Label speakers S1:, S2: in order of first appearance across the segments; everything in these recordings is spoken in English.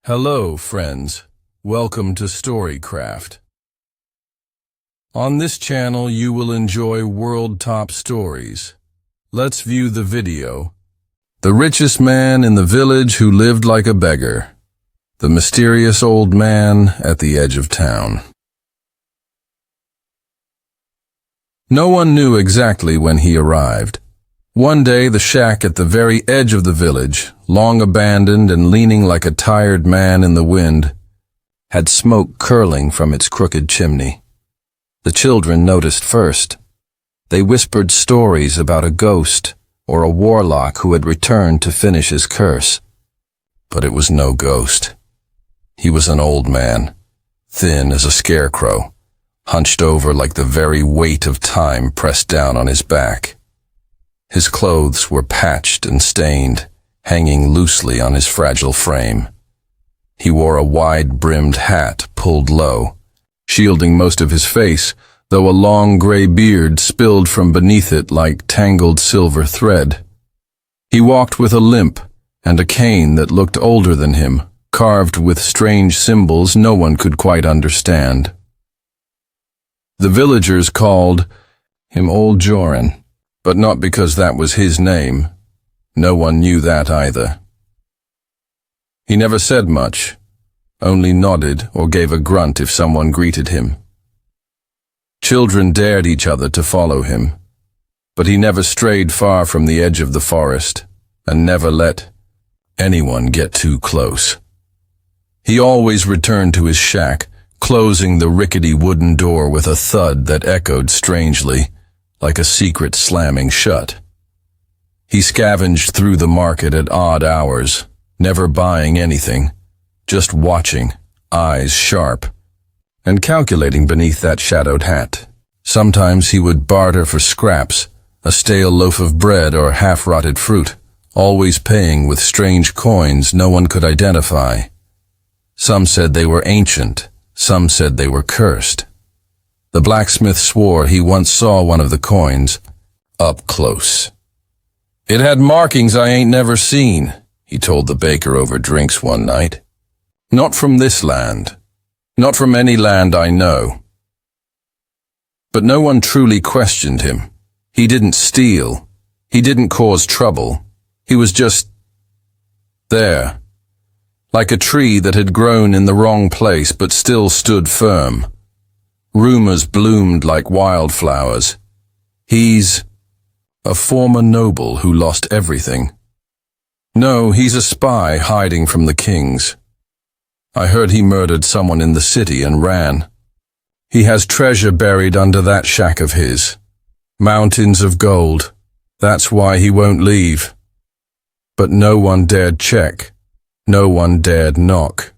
S1: Hello, friends. Welcome to Storycraft. On this channel, you will enjoy world-top stories. Let's view the video. The richest man in the village who lived like a beggar. The mysterious old man at the edge of town. No one knew exactly when he arrived. One day, the shack at the very edge of the village, long abandoned and leaning like a tired man in the wind, had smoke curling from its crooked chimney. The children noticed first. They whispered stories about a ghost or a warlock who had returned to finish his curse. But it was no ghost. He was an old man, thin as a scarecrow, hunched over like the very weight of time pressed down on his back. His clothes were patched and stained, hanging loosely on his fragile frame. He wore a wide-brimmed hat pulled low, shielding most of his face, though a long gray beard spilled from beneath it like tangled silver thread. He walked with a limp and a cane that looked older than him, carved with strange symbols no one could quite understand. The villagers called him Old Joran, but not because that was his name. No one knew that either. He never said much, only nodded or gave a grunt if someone greeted him. Children dared each other to follow him, but he never strayed far from the edge of the forest and never let anyone get too close. He always returned to his shack, closing the rickety wooden door with a thud that echoed strangely, like a secret slamming shut. He scavenged through the market at odd hours, never buying anything, just watching, eyes sharp, and calculating beneath that shadowed hat. Sometimes he would barter for scraps, a stale loaf of bread or half-rotted fruit, always paying with strange coins no one could identify. Some said they were ancient, some said they were cursed. The blacksmith swore he once saw one of the coins, up close. "It had markings I ain't never seen," he told the baker over drinks one night. "Not from this land. Not from any land I know." But no one truly questioned him. He didn't steal. He didn't cause trouble. He was just there, like a tree that had grown in the wrong place but still stood firm. Rumors bloomed like wildflowers. He's a former noble who lost everything. No, he's a spy hiding from the kings. I heard he murdered someone in the city and ran. He has treasure buried under that shack of his. Mountains of gold. That's why he won't leave. But no one dared check. No one dared knock.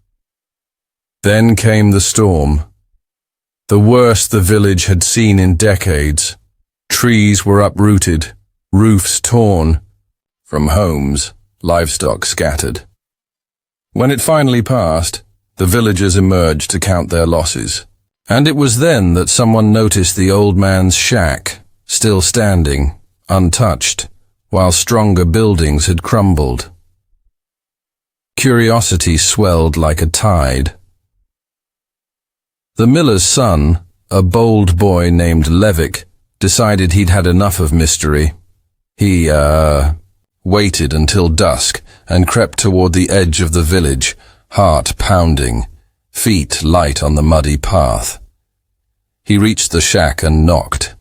S1: Then came the storm. The worst the village had seen in decades. Trees were uprooted, roofs torn. From homes, livestock scattered. When it finally passed, the villagers emerged to count their losses. And it was then that someone noticed the old man's shack, still standing, untouched, while stronger buildings had crumbled. Curiosity swelled like a tide. The miller's son, a bold boy named Levick, decided he'd had enough of mystery. He, waited until dusk and crept toward the edge of the village, heart pounding, feet light on the muddy path. He reached the shack and knocked.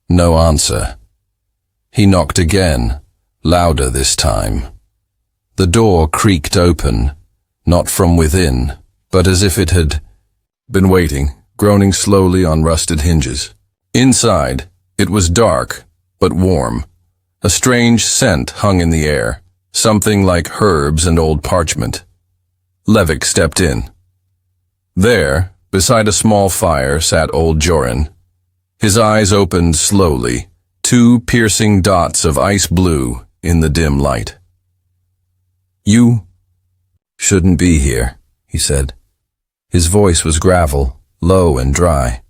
S1: No answer. He knocked again, louder this time. The door creaked open, not from within, but as if it had been waiting, groaning slowly on rusted hinges. Inside, it was dark, but warm. A strange scent hung in the air, something like herbs and old parchment. Levick stepped in. There, beside a small fire, sat Old Joran. His eyes opened slowly, two piercing dots of ice blue in the dim light. "You shouldn't be here," he said. His voice was gravel, low and dry.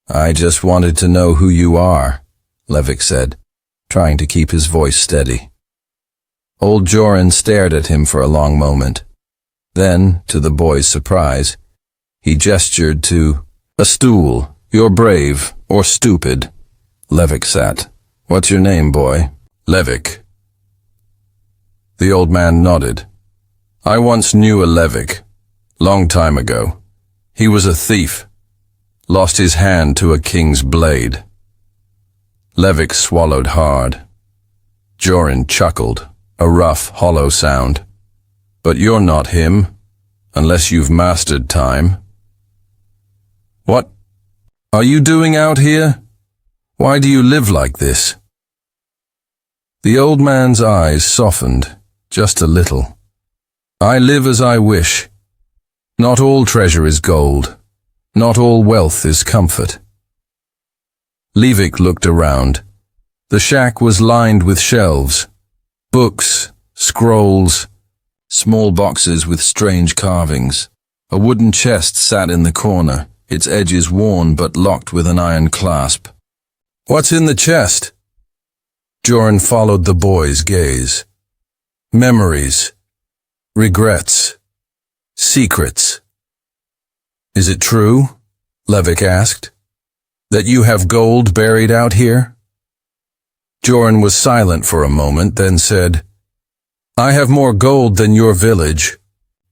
S1: "I just wanted to know who you are," Levick said, trying to keep his voice steady. Old Joran stared at him for a long moment. Then, to the boy's surprise, he gestured to a stool. You're brave, or stupid. Levick sat. What's your name, boy? Levick. The old man nodded. I once knew a Levick. Long time ago. He was a thief. Lost his hand to a king's blade. Levick swallowed hard. Joran chuckled, a rough, hollow sound. But you're not him, unless you've mastered time. What are you doing out here? Why do you live like this? The old man's eyes softened, just a little. I live as I wish. Not all treasure is gold. Not all wealth is comfort. Levick looked around. The shack was lined with shelves. Books, scrolls, small boxes with strange carvings. A wooden chest sat in the corner, its edges worn but locked with an iron clasp. What's in the chest? Joran followed the boy's gaze. Memories. Regrets. Secrets. Is it true? Levick asked. That you have gold buried out here? Joran was silent for a moment, then said, I have more gold than your village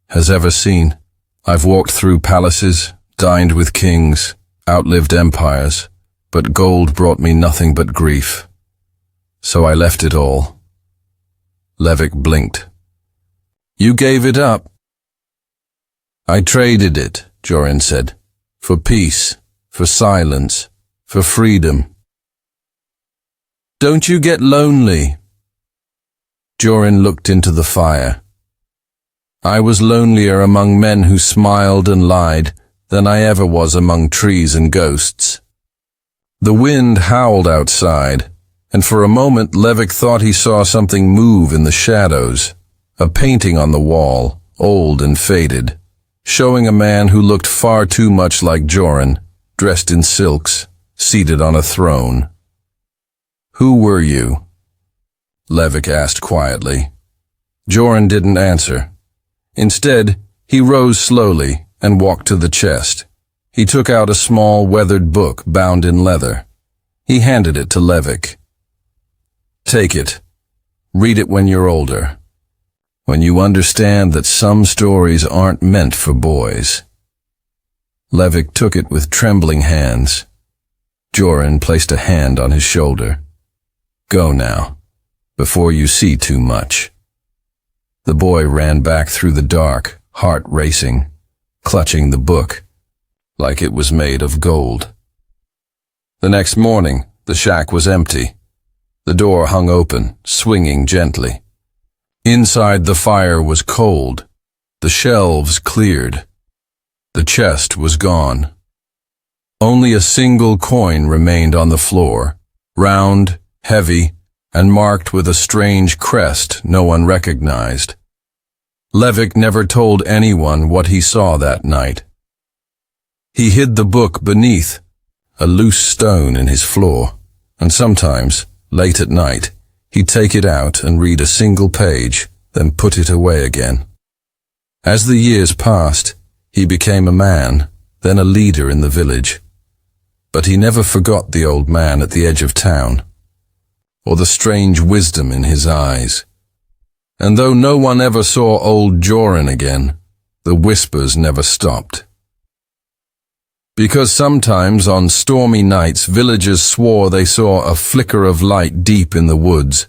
S1: has ever seen. I've walked through palaces, dined with kings, outlived empires, but gold brought me nothing but grief. So I left it all. Levick blinked. You gave it up. I traded it, Joran said, for peace, for silence, for freedom. Don't you get lonely? Joran looked into the fire. I was lonelier among men who smiled and lied than I ever was among trees and ghosts. The wind howled outside, and for a moment Levick thought he saw something move in the shadows, a painting on the wall, old and faded, showing a man who looked far too much like Joran, dressed in silks, seated on a throne. Who were you? Levick asked quietly. Joran didn't answer. Instead, he rose slowly and walked to the chest. He took out a small, weathered book bound in leather. He handed it to Levick. Take it. Read it when you're older. When you understand that some stories aren't meant for boys. Levick took it with trembling hands. Joran placed a hand on his shoulder. Go now, before you see too much. The boy ran back through the dark, heart racing, clutching the book, like it was made of gold. The next morning, the shack was empty. The door hung open, swinging gently. Inside, the fire was cold. The shelves cleared. The chest was gone. Only a single coin remained on the floor, round, heavy, and marked with a strange crest no one recognized. Levick never told anyone what he saw that night. He hid the book beneath a loose stone in his floor, and sometimes, late at night, he'd take it out and read a single page, then put it away again. As the years passed, he became a man, then a leader in the village. But he never forgot the old man at the edge of town, or the strange wisdom in his eyes. And though no one ever saw old Joran again, the whispers never stopped. Because sometimes on stormy nights villagers swore they saw a flicker of light deep in the woods,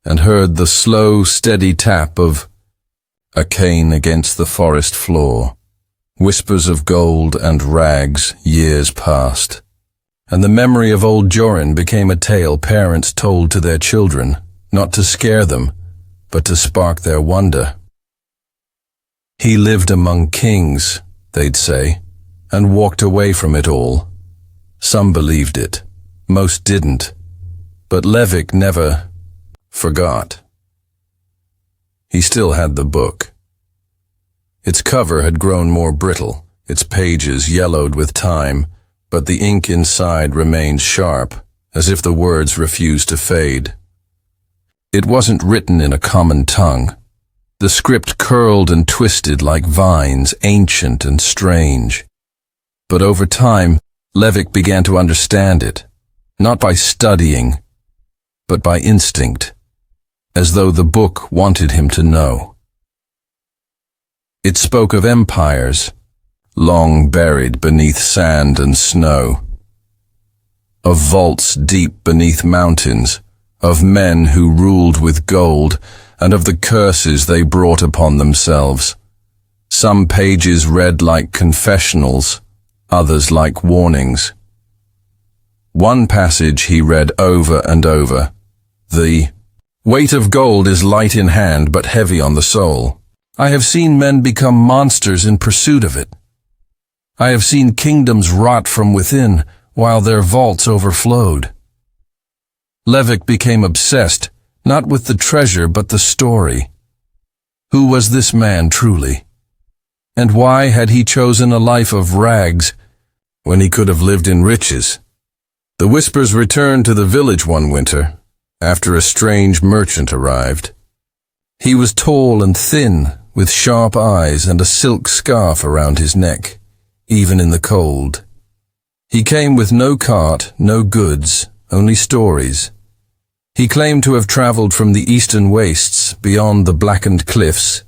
S1: and heard the slow, steady tap of a cane against the forest floor. Whispers of gold and rags, years passed, and the memory of old Joran became a tale parents told to their children, not to scare them, but to spark their wonder. He lived among kings, they'd say, and walked away from it all. Some believed it, most didn't, but Levick never forgot. He still had the book. Its cover had grown more brittle, its pages yellowed with time, but the ink inside remained sharp, as if the words refused to fade. It wasn't written in a common tongue. The script curled and twisted like vines, ancient and strange. But over time, Levick began to understand it, not by studying, but by instinct, as though the book wanted him to know. It spoke of empires, long buried beneath sand and snow, of vaults deep beneath mountains, of men who ruled with gold, and of the curses they brought upon themselves. Some pages read like confessionals, others like warnings. One passage he read over and over. The weight of gold is light in hand but heavy on the soul. I have seen men become monsters in pursuit of it. I have seen kingdoms rot from within while their vaults overflowed. Levick became obsessed, not with the treasure but the story. Who was this man truly? And why had he chosen a life of rags when he could have lived in riches? The Whispers returned to the village one winter, after a strange merchant arrived. He was tall and thin, with sharp eyes and a silk scarf around his neck, even in the cold. He came with no cart, no goods, only stories. He claimed to have traveled from the eastern wastes, beyond the blackened cliffs,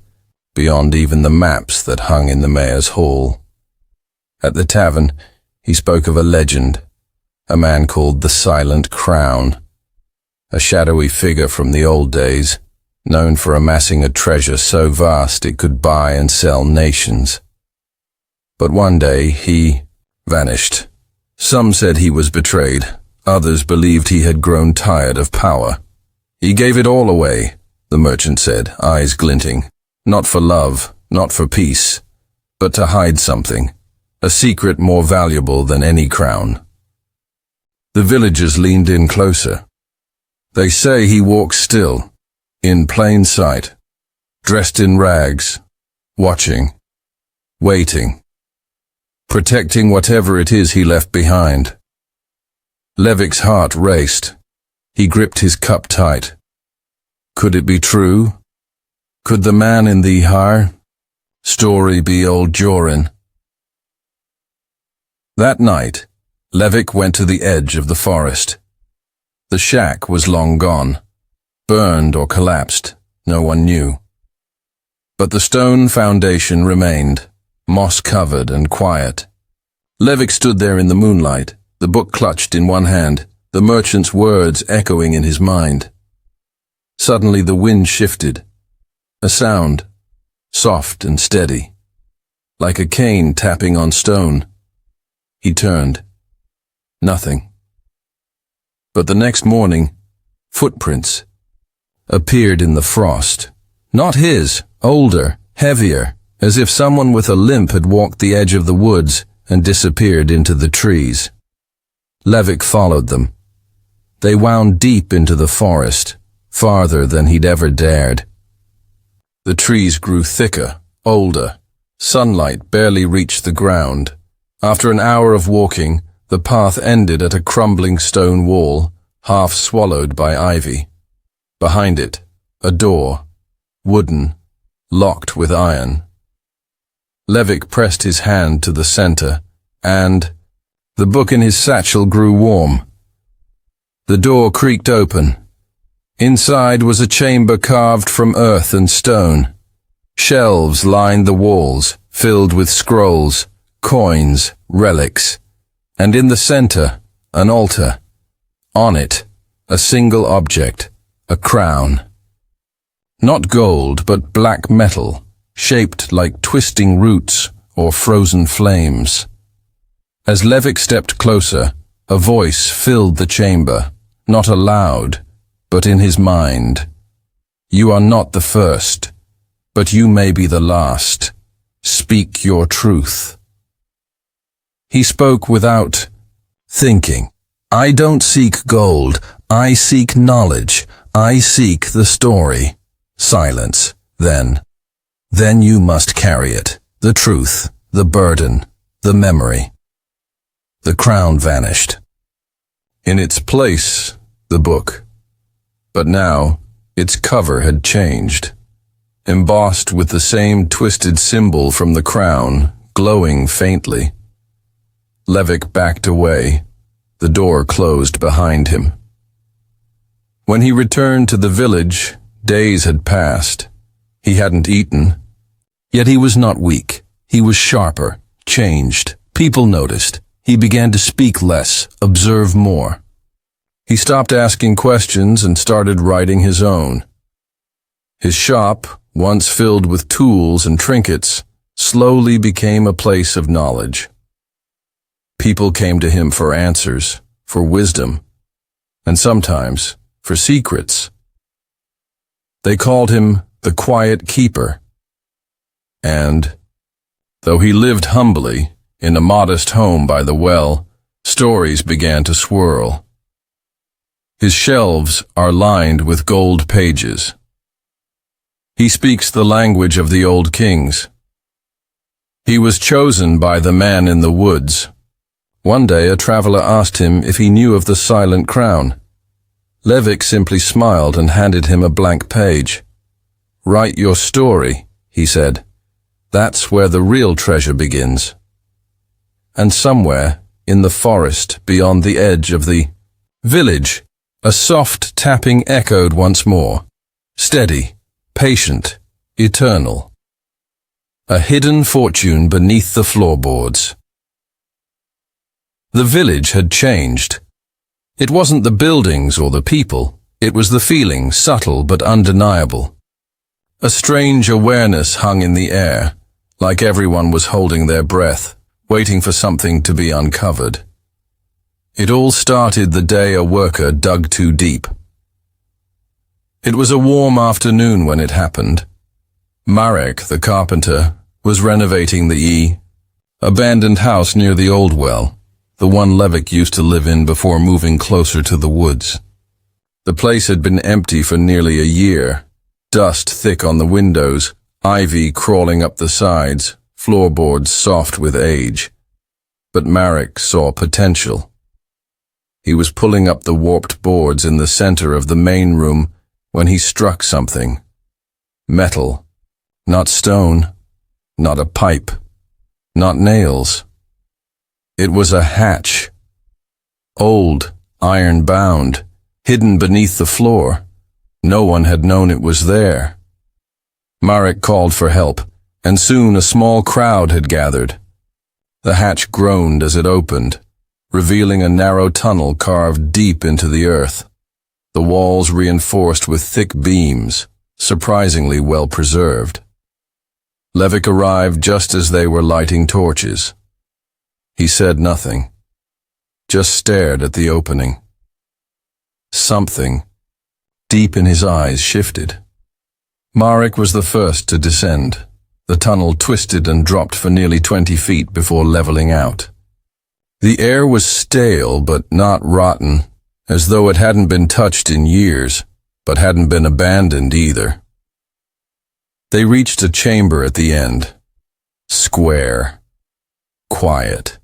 S1: beyond even the maps that hung in the mayor's hall. At the tavern, he spoke of a legend, a man called the Silent Crown, a shadowy figure from the old days, known for amassing a treasure so vast it could buy and sell nations. But one day he vanished. Some said he was betrayed, others believed he had grown tired of power. He gave it all away, the merchant said, eyes glinting, not for love, not for peace, but to hide something, a secret more valuable than any crown. The villagers leaned in closer. They say he walks still, in plain sight, dressed in rags, watching, waiting, protecting whatever it is he left behind. Levick's heart raced. He gripped his cup tight. Could it be true? Could the man in the story be old Joran? That night, Levick went to the edge of the forest. The shack was long gone, burned or collapsed, no one knew. But the stone foundation remained, moss-covered and quiet. Levick stood there in the moonlight, the book clutched in one hand, the merchant's words echoing in his mind. Suddenly the wind shifted. A sound, soft and steady, like a cane tapping on stone. He turned. Nothing. But the next morning, footprints appeared in the frost. Not his, older, heavier, as if someone with a limp had walked the edge of the woods and disappeared into the trees. Levick followed them. They wound deep into the forest, farther than he'd ever dared. The trees grew thicker, older. Sunlight barely reached the ground. After an hour of walking, the path ended at a crumbling stone wall, half swallowed by ivy. Behind it, a door, wooden, locked with iron. Levick pressed his hand to the center, and the book in his satchel grew warm. The door creaked open. Inside was a chamber carved from earth and stone. Shelves lined the walls, filled with scrolls, coins, relics, and in the center, an altar. On it, a single object, a crown. Not gold, but black metal, shaped like twisting roots or frozen flames. As Levick stepped closer, a voice filled the chamber, not aloud, but in his mind. You are not the first, but you may be the last. Speak your truth. He spoke without thinking. I don't seek gold. I seek knowledge. I seek the story. Silence. Then you must carry it. The truth, the burden, the memory. The crown vanished. In its place, the book. But now, its cover had changed. embossed with the same twisted symbol from the crown, glowing faintly. Levick backed away. The door closed behind him. When he returned to the village, days had passed. He hadn't eaten. Yet he was not weak. He was sharper, changed. People noticed. He began to speak less, observe more. He stopped asking questions and started writing his own. His shop, once filled with tools and trinkets, slowly became a place of knowledge. People came to him for answers, for wisdom, and sometimes for secrets. They called him the Quiet Keeper. And, though he lived humbly, in a modest home by the well, stories began to swirl. His shelves are lined with gold pages. He speaks the language of the old kings. He was chosen by the man in the woods. One day a traveler asked him if he knew of the Silent Crown. Levick simply smiled and handed him a blank page. "Write your story," he said. "That's where the real treasure begins." And somewhere, in the forest beyond the edge of the village, a soft tapping echoed once more, steady, patient, eternal. A hidden fortune beneath the floorboards. The village had changed. It wasn't the buildings or the people, it was the feeling, subtle but undeniable. A strange awareness hung in the air, like everyone was holding their breath, waiting for something to be uncovered. It all started the day a worker dug too deep. It was a warm afternoon when it happened. Marek, the carpenter, was renovating the abandoned house near the old well, the one Levick used to live in before moving closer to the woods. The place had been empty for nearly a year, dust thick on the windows, ivy crawling up the sides, floorboards soft with age. But Marek saw potential. He was pulling up the warped boards in the center of the main room when he struck something. Metal. Not stone. Not a pipe. Not nails. It was a hatch. Old, iron-bound, hidden beneath the floor. No one had known it was there. Marek called for help, and soon a small crowd had gathered. The hatch groaned as it opened, revealing a narrow tunnel carved deep into the earth, the walls reinforced with thick beams, surprisingly well preserved. Levick arrived just as they were lighting torches. He said nothing, just stared at the opening. Something, deep in his eyes, shifted. Marek was the first to descend. The tunnel twisted and dropped for nearly 20 feet before leveling out. The air was stale but not rotten, as though it hadn't been touched in years, but hadn't been abandoned either. They reached a chamber at the end. Square. Quiet.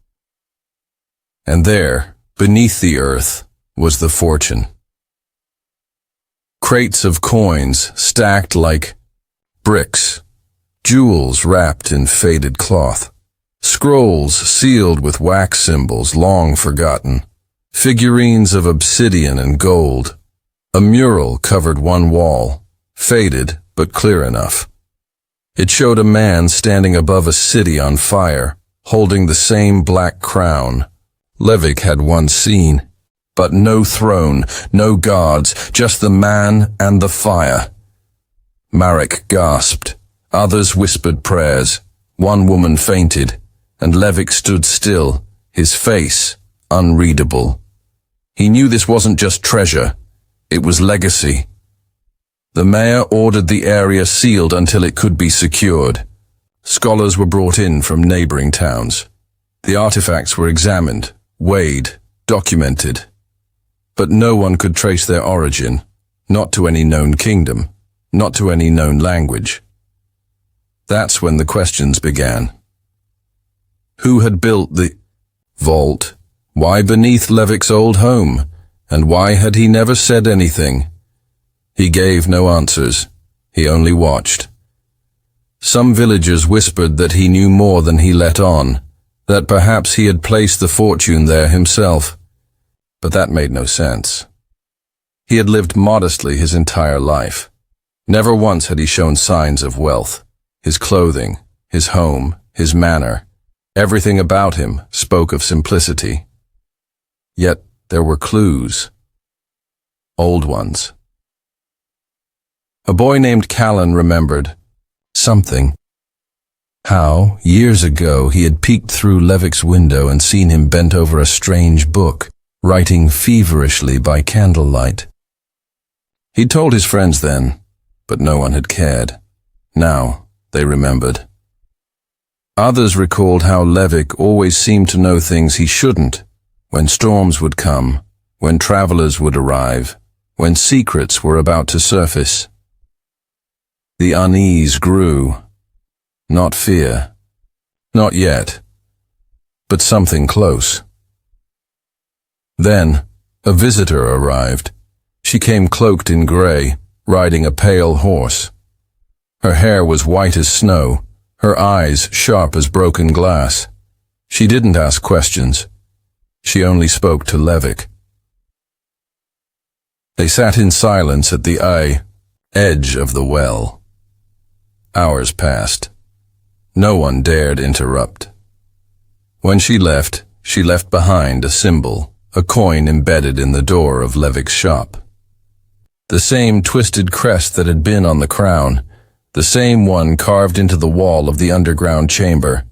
S1: And there, beneath the earth, was the fortune. Crates of coins stacked like bricks, jewels wrapped in faded cloth, scrolls sealed with wax symbols long forgotten, figurines of obsidian and gold. A mural covered one wall, faded but clear enough. It showed a man standing above a city on fire, holding the same black crown Levick had once seen. But no throne, no guards, just the man and the fire. Marek gasped. Others whispered prayers. One woman fainted, and Levick stood still, his face unreadable. He knew this wasn't just treasure, it was legacy. The mayor ordered the area sealed until it could be secured. Scholars were brought in from neighboring towns. The artifacts were examined, weighed, documented. But no one could trace their origin, not to any known kingdom, not to any known language. That's when the questions began. Who had built the vault? Why beneath Levick's old home? And why had he never said anything? He gave no answers. He only watched, Some villagers whispered that he knew more than he let on, that perhaps he had placed the fortune there himself. But that made no sense. He had lived modestly his entire life. Never once had he shown signs of wealth. His clothing, his home, his manner, everything about him spoke of simplicity. Yet there were clues. Old ones. A boy named Callan remembered something. How, years ago, he had peeked through Levik's window and seen him bent over a strange book, writing feverishly by candlelight. He'd told his friends then, but no one had cared. Now they remembered. Others recalled how Levik always seemed to know things he shouldn't, when storms would come, when travelers would arrive, when secrets were about to surface. The unease grew. Not fear. Not yet. But something close. Then, a visitor arrived. She came cloaked in gray, riding a pale horse. Her hair was white as snow, her eyes sharp as broken glass. She didn't ask questions. She only spoke to Levik. They sat in silence at the edge of the well. Hours passed. No one dared interrupt. When she left behind a symbol, a coin embedded in the door of Levik's shop. The same twisted crest that had been on the crown, the same one carved into the wall of the underground chamber.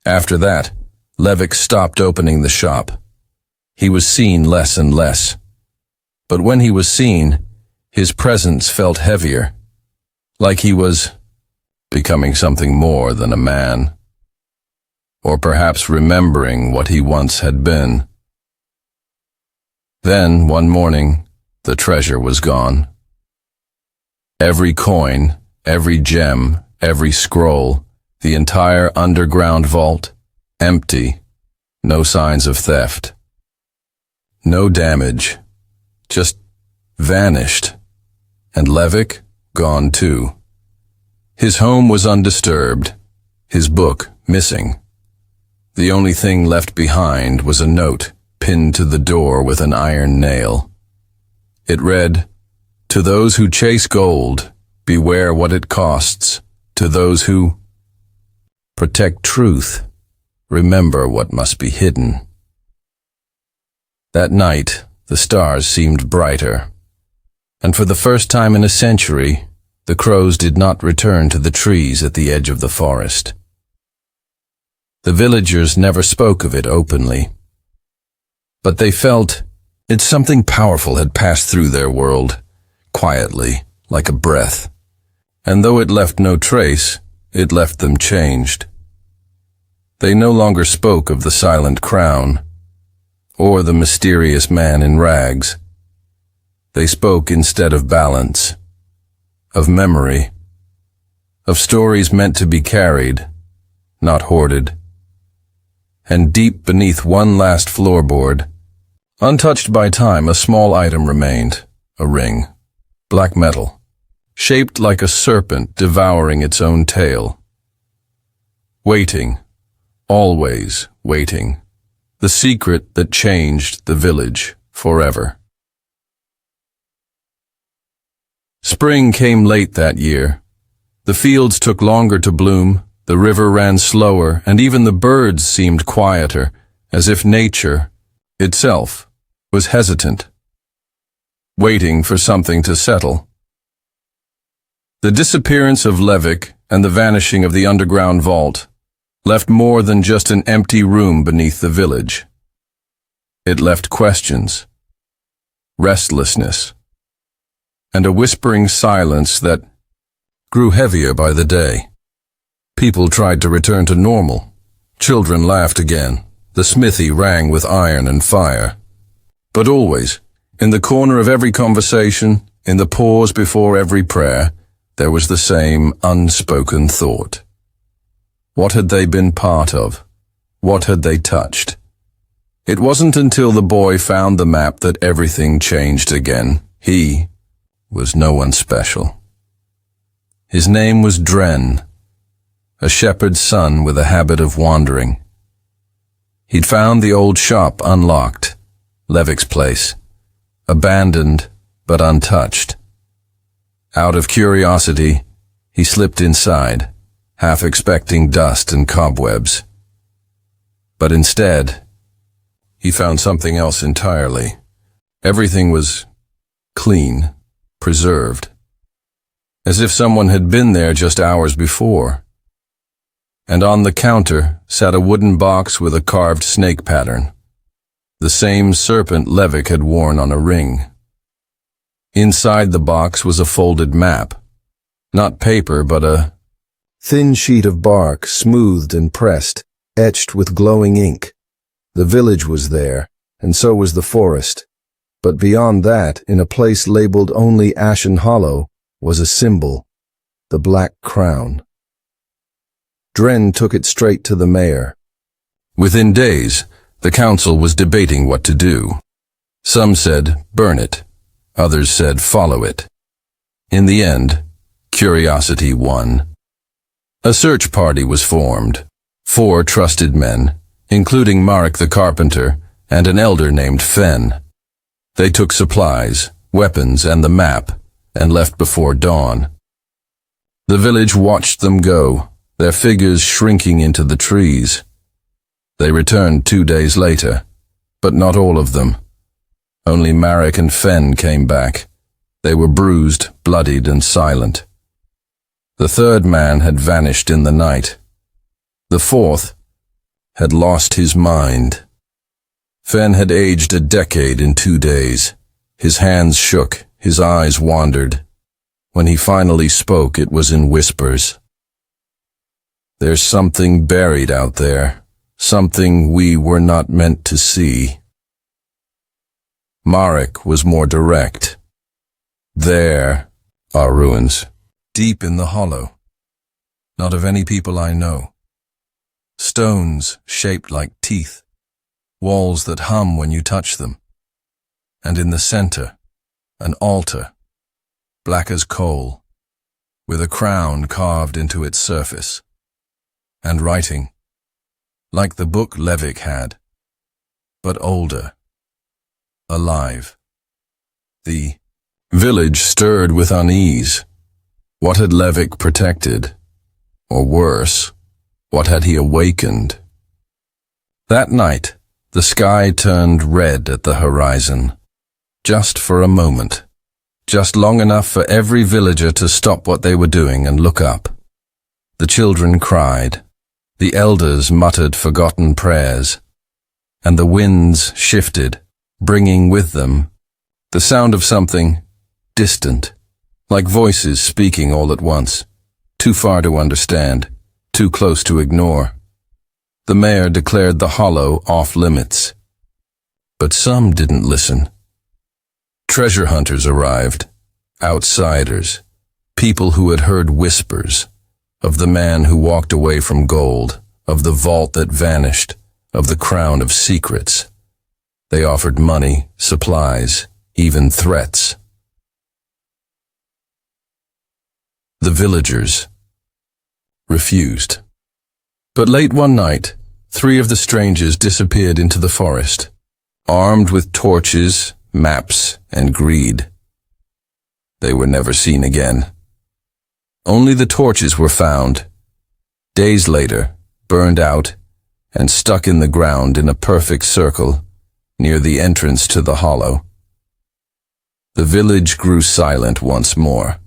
S1: After that, Levik stopped opening the shop. He was seen less and less. But when he was seen, his presence felt heavier, like he was becoming something more than a man. Or perhaps remembering what he once had been. Then, one morning, the treasure was gone. Every coin, every gem, every scroll, the entire underground vault, empty, no signs of theft. No damage, just vanished. And Levik, gone too. His home was undisturbed, his book missing. The only thing left behind was a note pinned to the door with an iron nail. It read, "To those who chase gold, beware what it costs. To those who protect truth, remember what must be hidden." That night, the stars seemed brighter, and for the first time in a century, the crows did not return to the trees at the edge of the forest. The villagers never spoke of it openly, but they felt something powerful had passed through their world, quietly, like a breath. And though it left no trace, it left them changed. They no longer spoke of the silent crown, or the mysterious man in rags. They spoke instead of balance, of memory, of stories meant to be carried, not hoarded. And deep beneath one last floorboard, untouched by time, a small item remained, a ring, black metal, shaped like a serpent devouring its own tail. Waiting, always waiting, the secret that changed the village forever. Spring came late that year. The fields took longer to bloom, the river ran slower, and even the birds seemed quieter, as if nature, itself, was hesitant, waiting for something to settle. The disappearance of Levik and the vanishing of the underground vault left more than just an empty room beneath the village. It left questions, restlessness, and a whispering silence that grew heavier by the day. People tried to return to normal. Children laughed again. The smithy rang with iron and fire. But always, in the corner of every conversation, in the pause before every prayer, there was the same unspoken thought. What had they been part of? What had they touched? It wasn't until the boy found the map that everything changed again. He was no one special. His name was Dren, a shepherd's son with a habit of wandering. He'd found the old shop unlocked, Levik's place, abandoned but untouched. Out of curiosity, he slipped inside, half expecting dust and cobwebs. But instead, he found something else entirely. Everything was clean, preserved, as if someone had been there just hours before. And on the counter sat a wooden box with a carved snake pattern, the same serpent Levik had worn on a ring. Inside the box was a folded map, not paper but a thin sheet of bark, smoothed and pressed, etched with glowing ink. The village was there, and so was the forest. But beyond that, in a place labeled only Ashen Hollow, was a symbol, the Black Crown. Dren took it straight to the mayor. Within days, the council was debating what to do. Some said, burn it. Others said, follow it. In the end, curiosity won. A search party was formed. 4 trusted men, including Marek the carpenter and an elder named Fen. They took supplies, weapons, and the map, and left before dawn. The village watched them go, their figures shrinking into the trees. They returned 2 days later, but not all of them. Only Marek and Fen came back. They were bruised, bloodied, and silent. The 3rd man had vanished in the night. The 4th had lost his mind. Fen had aged a decade in 2 days. His hands shook, his eyes wandered. When he finally spoke, it was in whispers. There's something buried out there, something we were not meant to see. Marek was more direct. There are ruins, deep in the hollow. Not of any people I know. Stones shaped like teeth, walls that hum when you touch them. And in the center, an altar, black as coal, with a crown carved into its surface. And writing, like the book Levik had, but older, alive. The village stirred with unease. What had Levik protected? Or worse, what had he awakened? That night, the sky turned red at the horizon, just for a moment, just long enough for every villager to stop what they were doing and look up. The children cried, the elders muttered forgotten prayers, and the winds shifted, bringing with them the sound of something distant, like voices speaking all at once, too far to understand, too close to ignore. The mayor declared the hollow off limits. But some didn't listen. Treasure hunters arrived, outsiders, people who had heard whispers of the man who walked away from gold, of the vault that vanished, of the crown of secrets. They offered money, supplies, even threats. The villagers refused. But late one night, 3 of the strangers disappeared into the forest, armed with torches, maps, and greed. They were never seen again. Only the torches were found, days later, burned out, and stuck in the ground in a perfect circle, near the entrance to the hollow. The village grew silent once more.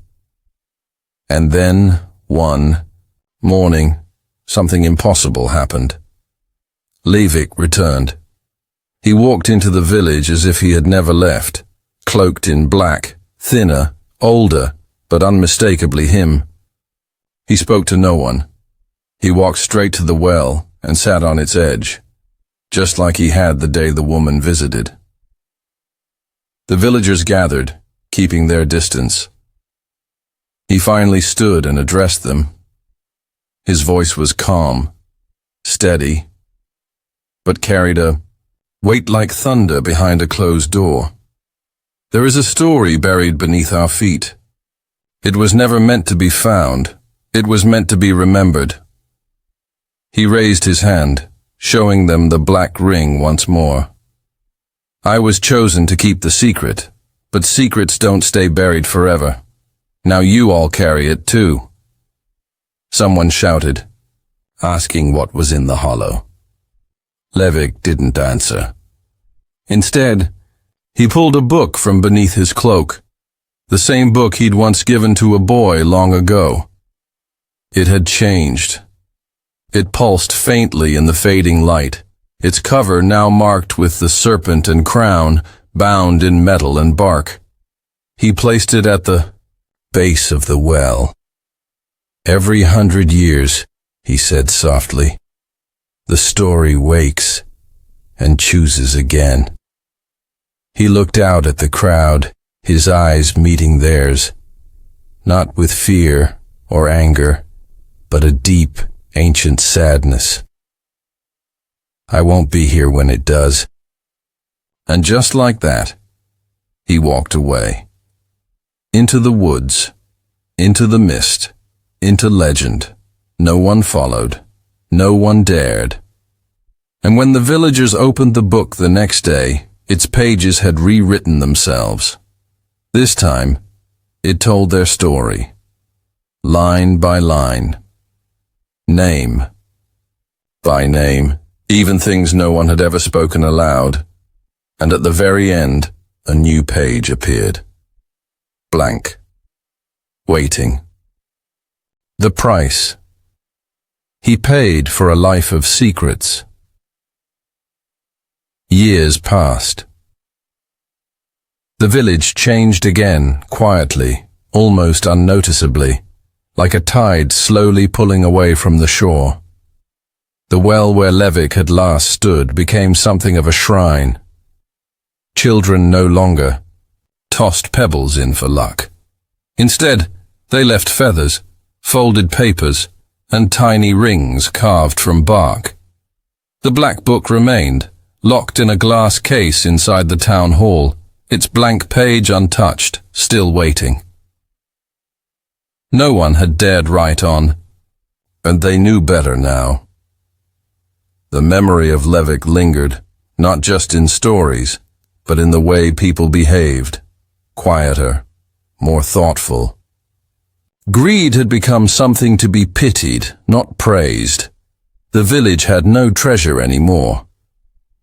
S1: And then, one morning, something impossible happened. Levik returned. He walked into the village as if he had never left, cloaked in black, thinner, older, but unmistakably him. He spoke to no one. He walked straight to the well and sat on its edge, just like he had the day the woman visited. The villagers gathered, keeping their distance. He finally stood and addressed them. His voice was calm, steady, but carried a weight like thunder behind a closed door. There is a story buried beneath our feet. It was never meant to be found. It was meant to be remembered. He raised his hand, showing them the black ring once more. I was chosen to keep the secret, but secrets don't stay buried forever. Now you all carry it too. Someone shouted, asking what was in the hollow. Levick didn't answer. Instead, he pulled a book from beneath his cloak, the same book he'd once given to a boy long ago. It had changed. It pulsed faintly in the fading light, its cover now marked with the serpent and crown bound in metal and bark. He placed it at the base of the well. Every 100 years, he said softly, the story wakes and chooses again. He looked out at the crowd, his eyes meeting theirs, not with fear or anger, but a deep, ancient sadness. I won't be here when it does. And just like that, he walked away. Into the woods, into the mist, into legend. No one followed. No one dared. And when the villagers opened the book the next day, its pages had rewritten themselves. This time, it told their story, line by line, name by name, even things no one had ever spoken aloud. And at the very end, a new page appeared. Blank. Waiting. The price. He paid for a life of secrets. Years passed. The village changed again, quietly, almost unnoticeably, like a tide slowly pulling away from the shore. The well where Levick had last stood became something of a shrine. Children no longer tossed pebbles in for luck. Instead, they left feathers, folded papers, and tiny rings carved from bark. The black book remained, locked in a glass case inside the town hall, its blank page untouched, still waiting. No one had dared write on, and they knew better now. The memory of Levick lingered, not just in stories, but in the way people behaved, quieter, more thoughtful. Greed had become something to be pitied, not praised. The village had no treasure anymore,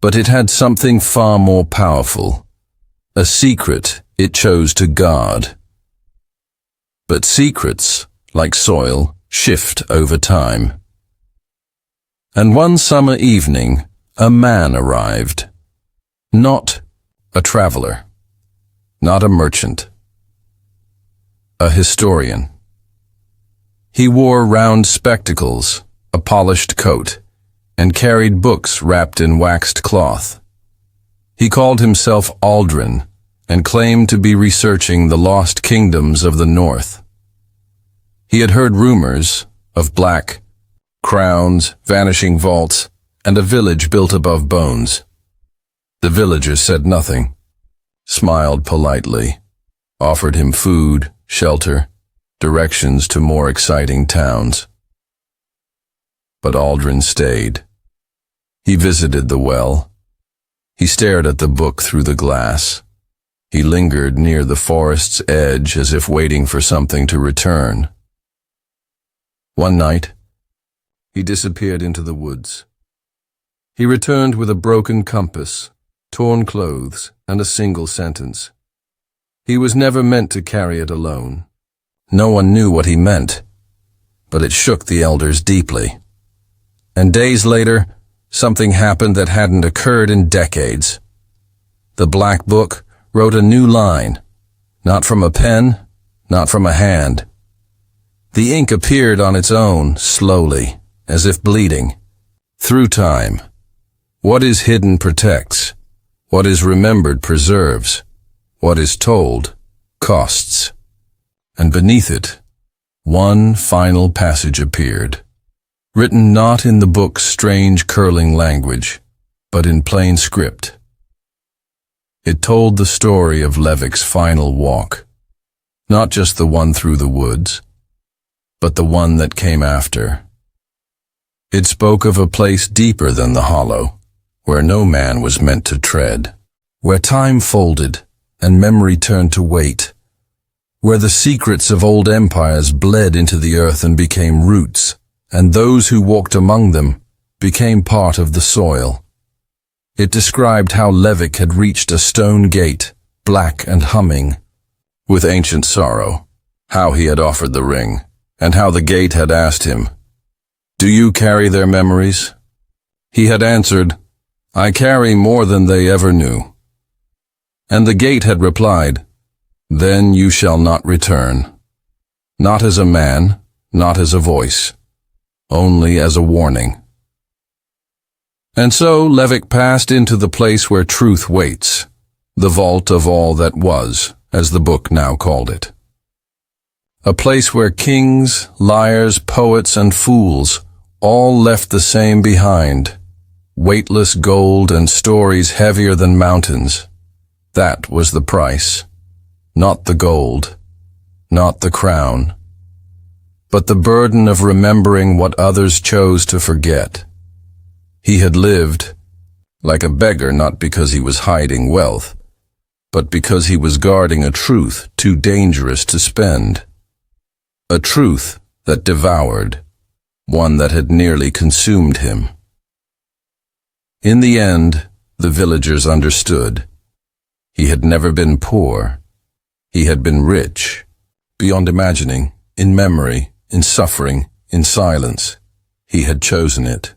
S1: but it had something far more powerful, a secret it chose to guard. But secrets, like soil, shift over time. And one summer evening, a man arrived. Not a traveler, not a merchant, a historian. He wore round spectacles, a polished coat, and carried books wrapped in waxed cloth. He called himself Aldrin and claimed to be researching the lost kingdoms of the north. He had heard rumors of black crowns, vanishing vaults, and a village built above bones. The villagers said nothing, smiled politely, offered him food, shelter, directions to more exciting towns. But Aldrin stayed. He visited the well. He stared at the book through the glass. He lingered near the forest's edge as if waiting for something to return. One night, he disappeared into the woods. He returned with a broken compass, torn clothes, and a single sentence. He was never meant to carry it alone. No one knew what he meant, but it shook the elders deeply. And days later, something happened that hadn't occurred in decades. The black book wrote a new line, not from a pen, not from a hand. The ink appeared on its own, slowly, as if bleeding. Through time. What is hidden protects. What is remembered preserves. What is told costs. And beneath it, one final passage appeared, written not in the book's strange curling language, but in plain script. It told the story of Levick's final walk, Not just the one through the woods, but the one that came after. It spoke of a place deeper than the hollow, where no man was meant to tread, where time folded and memory turned to weight, where the secrets of old empires bled into the earth and became roots, and those who walked among them became part of the soil. It described how Levick had reached a stone gate, black and humming, with ancient sorrow, how he had offered the ring, and how the gate had asked him, "Do you carry their memories?" He had answered, "I carry more than they ever knew." And the gate had replied, "Then you shall not return, not as a man, not as a voice, only as a warning." And so Levick passed into the place where truth waits, the vault of all that was, as the book now called it. A place where kings, liars, poets, and fools all left the same behind, weightless gold and stories heavier than mountains. That was the price, not the gold, not the crown, but the burden of remembering what others chose to forget. He had lived like a beggar not because he was hiding wealth, but because he was guarding a truth too dangerous to spend. A truth that devoured, one that had nearly consumed him. In the end, the villagers understood. He had never been poor. He had been rich, beyond imagining, in memory, in suffering, in silence. He had chosen it.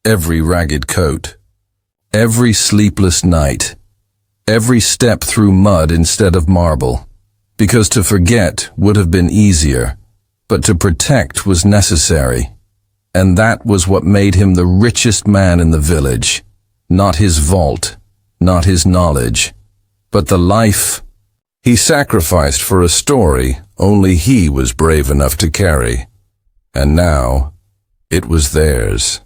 S1: Every ragged coat, every sleepless night, every step through mud instead of marble, because to forget would have been easier, but to protect was necessary, and that was what made him the richest man in the village, not his vault, not his knowledge, but the life he sacrificed for a story only he was brave enough to carry, and now it was theirs.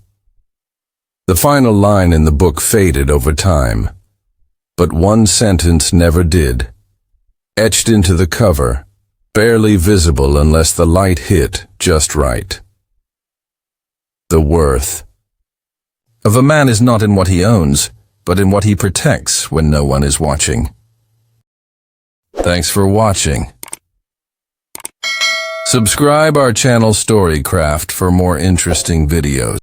S1: The final line in the book faded over time, but one sentence never did. Etched into the cover, barely visible unless the light hit just right. The worth of a man is not in what he owns, but in what he protects when no one is watching. Thanks for watching. Subscribe our channel Storycraft for more interesting videos.